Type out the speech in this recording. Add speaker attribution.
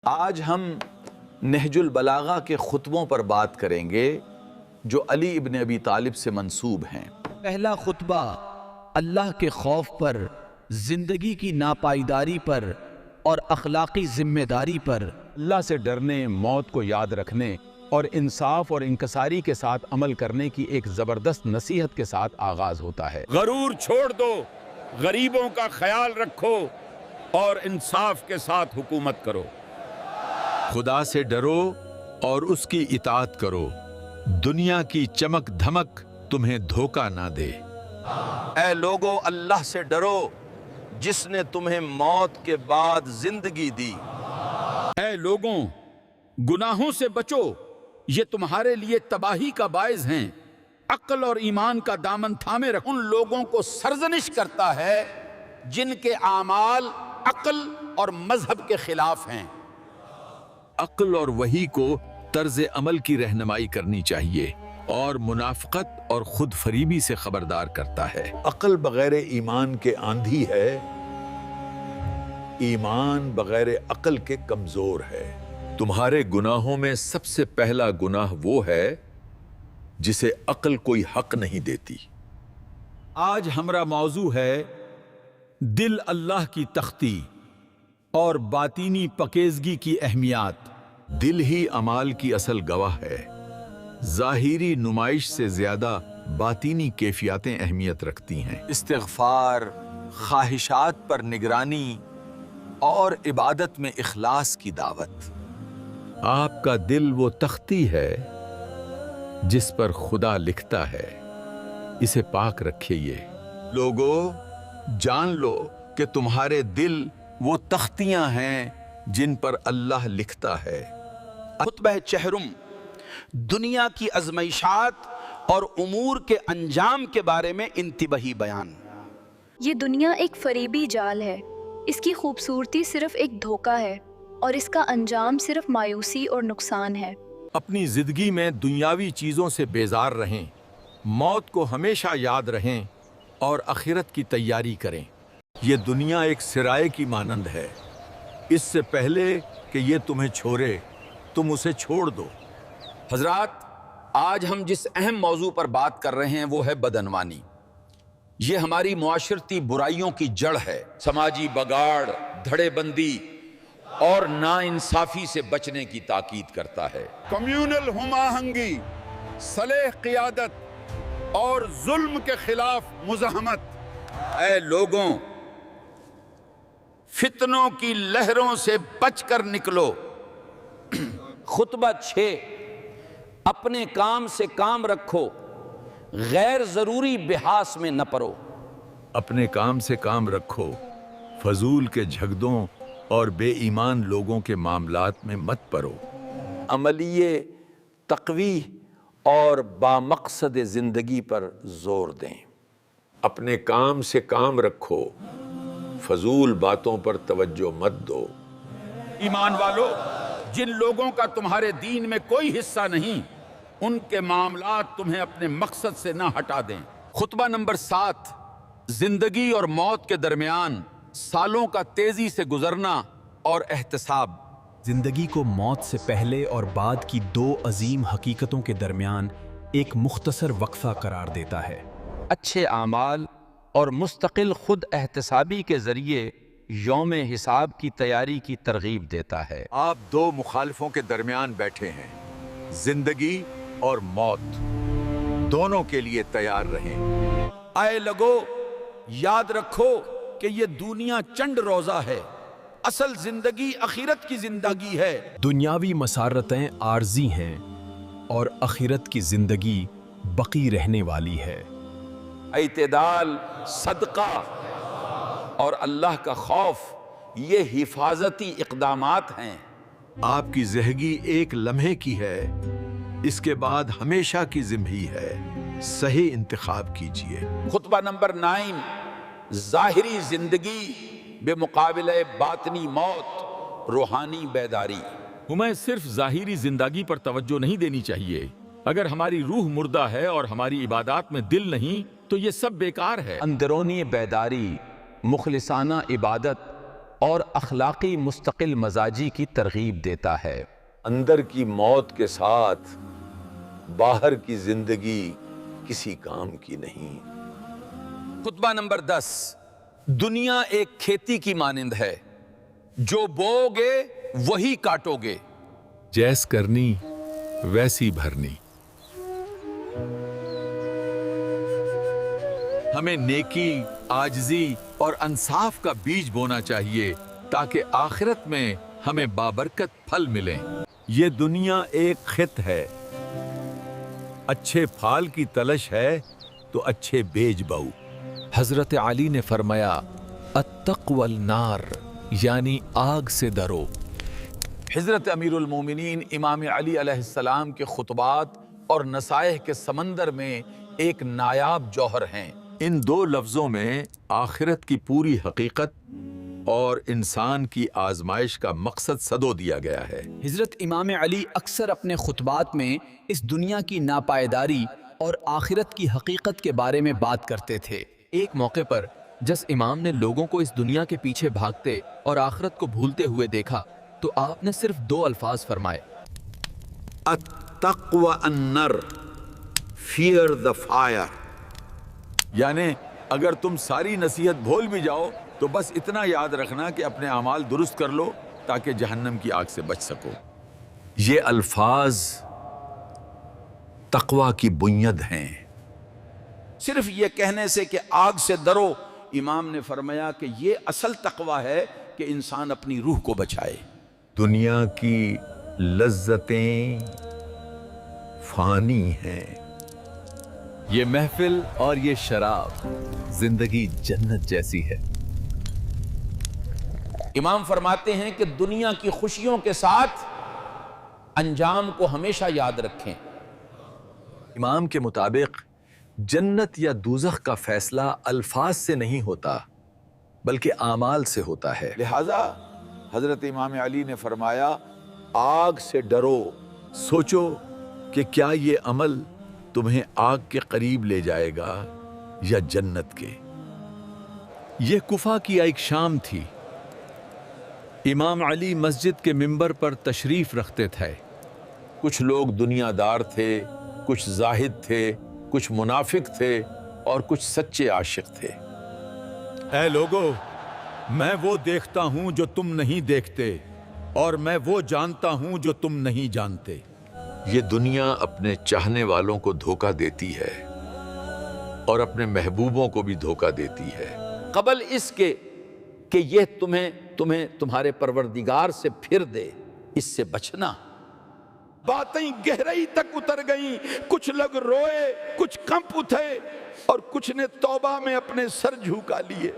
Speaker 1: آج ہم نہج البلاغہ کے خطبوں پر بات کریں گے جو علی ابن ابی طالب سے منسوب ہیں۔
Speaker 2: پہلا خطبہ اللہ کے خوف پر، زندگی کی ناپائیداری پر اور اخلاقی ذمہ داری پر،
Speaker 3: اللہ سے ڈرنے، موت کو یاد رکھنے اور انصاف اور انکساری کے ساتھ عمل کرنے کی ایک زبردست نصیحت کے ساتھ آغاز ہوتا ہے۔
Speaker 4: غرور چھوڑ دو، غریبوں کا خیال رکھو اور انصاف کے ساتھ حکومت کرو۔
Speaker 5: خدا سے ڈرو اور اس کی اطاعت کرو، دنیا کی چمک دھمک تمہیں دھوکہ نہ دے۔
Speaker 1: اے لوگو، اللہ سے ڈرو جس نے تمہیں موت کے بعد زندگی دی۔
Speaker 4: اے لوگوں، گناہوں سے بچو، یہ تمہارے لیے تباہی کا باعث ہیں۔ عقل اور ایمان کا دامن تھامے رکھو۔
Speaker 1: ان لوگوں کو سرزنش کرتا ہے جن کے اعمال عقل اور مذہب کے خلاف ہیں۔
Speaker 5: عقل اور وحی کو طرز عمل کی رہنمائی کرنی چاہیے اور منافقت اور خود فریبی سے خبردار کرتا ہے۔
Speaker 6: عقل بغیر ایمان کے آندھی ہے، ایمان بغیر عقل کے کمزور ہے۔
Speaker 5: تمہارے گناہوں میں سب سے پہلا گناہ وہ ہے جسے عقل کوئی حق نہیں دیتی۔
Speaker 3: آج ہمارا موضوع ہے دل اللہ کی تختی اور باطینی پاکیزگی کی اہمیات۔
Speaker 5: دل ہی اعمال کی اصل گواہ ہے۔ ظاہری نمائش سے زیادہ باطینی کیفیاتیں اہمیت رکھتی ہیں۔
Speaker 1: استغفار، خواہشات پر نگرانی اور عبادت میں اخلاص کی دعوت۔
Speaker 5: آپ کا دل وہ تختی ہے جس پر خدا لکھتا ہے، اسے پاک رکھیے۔
Speaker 1: لوگو، جان لو کہ تمہارے دل وہ تختیاں ہیں جن پر اللہ لکھتا ہے۔ خطبہ چہرم دنیا کی ازمائشات اور امور کے انجام کے بارے میں انتباہی بیان۔
Speaker 7: یہ دنیا ایک فریبی جال ہے، اس کی خوبصورتی صرف ایک دھوکہ ہے اور اس کا انجام صرف مایوسی اور نقصان ہے۔
Speaker 3: اپنی زندگی میں دنیاوی چیزوں سے بیزار رہیں، موت کو ہمیشہ یاد رہیں اور آخرت کی تیاری کریں۔
Speaker 6: یہ دنیا ایک سرائے کی مانند ہے، اس سے پہلے کہ یہ تمہیں چھوڑے تم اسے چھوڑ دو۔
Speaker 1: حضرات، آج ہم جس اہم موضوع پر بات کر رہے ہیں وہ ہے بدعنوانی۔ یہ ہماری معاشرتی برائیوں کی جڑ ہے۔ سماجی بگاڑ، دھڑے بندی اور ناانصافی سے بچنے کی تاکید کرتا ہے۔
Speaker 4: کمیونل ہم آہنگی، صالح قیادت اور ظلم کے خلاف مزاحمت۔
Speaker 1: اے لوگوں، فتنوں کی لہروں سے بچ کر نکلو۔ خطبہ 6، اپنے کام سے کام رکھو، غیر ضروری بحث میں نہ پڑو۔
Speaker 5: اپنے کام سے کام رکھو، فضول کے جھگڑوں اور بے ایمان لوگوں کے معاملات میں مت پڑو۔
Speaker 1: عملی تقویح اور بامقصد زندگی پر زور دیں۔
Speaker 6: اپنے کام سے کام رکھو، فضول باتوں پر توجہ مت دو۔
Speaker 4: ایمان والو، جن لوگوں کا تمہارے دین میں کوئی حصہ نہیں، ان کے معاملات تمہیں اپنے مقصد سے نہ ہٹا دیں۔
Speaker 3: خطبہ نمبر 7، زندگی اور موت کے درمیان سالوں کا تیزی سے گزرنا اور احتساب۔
Speaker 2: زندگی کو موت سے پہلے اور بعد کی دو عظیم حقیقتوں کے درمیان ایک مختصر وقفہ قرار دیتا ہے۔
Speaker 8: اچھے اعمال اور مستقل خود احتسابی کے ذریعے یوم حساب کی تیاری کی ترغیب دیتا ہے۔
Speaker 6: آپ دو مخالفوں کے درمیان بیٹھے ہیں، زندگی اور موت، دونوں کے لیے تیار رہیں۔
Speaker 3: اے لوگو، یاد رکھو کہ یہ دنیا چند روزہ ہے، اصل زندگی آخرت کی زندگی ہے۔
Speaker 2: دنیاوی مسارتیں عارضی ہیں اور آخرت کی زندگی بقی رہنے والی ہے۔
Speaker 1: اعتدال، صدقہ اور اللہ کا خوف یہ حفاظتی اقدامات ہیں۔
Speaker 5: آپ کی زندگی ایک لمحے کی ہے، اس کے بعد ہمیشہ کی زندگی ہے، صحیح انتخاب کیجیے۔
Speaker 1: خطبہ نمبر 9، ظاہری زندگی بے مقابلہ باطنی موت، روحانی بیداری۔
Speaker 3: ہمیں صرف ظاہری زندگی پر توجہ نہیں دینی چاہیے۔ اگر ہماری روح مردہ ہے اور ہماری عبادات میں دل نہیں تو یہ سب بیکار ہے۔
Speaker 8: اندرونی بیداری، مخلصانہ عبادت اور اخلاقی مستقل مزاجی کی ترغیب دیتا ہے۔
Speaker 6: اندر کی موت کے ساتھ باہر کی زندگی کسی کام کی نہیں۔
Speaker 1: خطبہ نمبر 10، دنیا ایک کھیتی کی مانند ہے، جو بو گے وہی کاٹو گے۔
Speaker 5: جیس کرنی ویسی بھرنی۔ ہمیں نیکی، عاجزی اور انصاف کا بیج بونا چاہیے تاکہ آخرت میں ہمیں بابرکت پھل ملیں۔
Speaker 6: یہ دنیا ایک خط ہے، اچھے پھال کی تلش ہے تو اچھے بیج بو۔
Speaker 5: حضرت علی نے فرمایا التقوی النار، یعنی آگ سے ڈرو۔
Speaker 1: حضرت امیر المومنین امام علی علیہ السلام کے خطبات اور نصائح کے سمندر میں ایک نایاب جوہر ہیں۔
Speaker 5: ان دو لفظوں میں آخرت کی پوری حقیقت اور انسان کی آزمائش کا مقصد سدو دیا گیا ہے۔
Speaker 2: حضرت امام علی اکثر اپنے خطبات میں اس دنیا کی ناپائیداری اور آخرت کی حقیقت کے بارے میں بات کرتے تھے۔
Speaker 9: ایک موقع پر جس امام نے لوگوں کو اس دنیا کے پیچھے بھاگتے اور آخرت کو بھولتے ہوئے دیکھا تو آپ نے صرف 2 الفاظ فرمائے،
Speaker 6: التقوی النار، fear the fire۔
Speaker 1: یعنی اگر تم ساری نصیحت بھول بھی جاؤ تو بس اتنا یاد رکھنا کہ اپنے اعمال درست کر لو تاکہ جہنم کی آگ سے بچ سکو۔
Speaker 6: یہ الفاظ تقوی کی بنیاد ہیں۔
Speaker 1: صرف یہ کہنے سے کہ آگ سے ڈرو، امام نے فرمایا کہ یہ اصل تقوی ہے کہ انسان اپنی روح کو بچائے۔
Speaker 6: دنیا کی لذتیں فانی ہیں،
Speaker 5: یہ محفل اور یہ شراب زندگی جنت جیسی ہے۔
Speaker 1: امام فرماتے ہیں کہ دنیا کی خوشیوں کے ساتھ انجام کو ہمیشہ یاد رکھیں۔
Speaker 5: امام کے مطابق جنت یا دوزخ کا فیصلہ الفاظ سے نہیں ہوتا بلکہ اعمال سے ہوتا ہے۔
Speaker 1: لہذا حضرت امام علی نے فرمایا آگ سے ڈرو،
Speaker 6: سوچو کہ کیا یہ عمل تمہیں آگ کے قریب لے جائے گا یا جنت کے۔
Speaker 5: یہ کفا کی ایک شام تھی۔ امام علی مسجد کے ممبر پر تشریف رکھتے تھے۔
Speaker 1: کچھ لوگ دنیا دار تھے، کچھ زاہد تھے، کچھ منافق تھے اور کچھ سچے عاشق تھے۔
Speaker 6: اے لوگو، میں وہ دیکھتا ہوں جو تم نہیں دیکھتے، اور میں وہ جانتا ہوں جو تم نہیں جانتے۔
Speaker 5: یہ دنیا اپنے چاہنے والوں کو دھوکہ دیتی ہے اور اپنے محبوبوں کو بھی دھوکہ دیتی ہے۔
Speaker 1: قبل اس کے کہ یہ تمہیں تمہارے پروردگار سے پھر دے، اس سے بچنا۔ باتیں گہرائی تک اتر گئیں، کچھ لوگ روئے، کچھ کانپ اٹھے اور کچھ نے توبہ میں اپنے سر جھکا لیے۔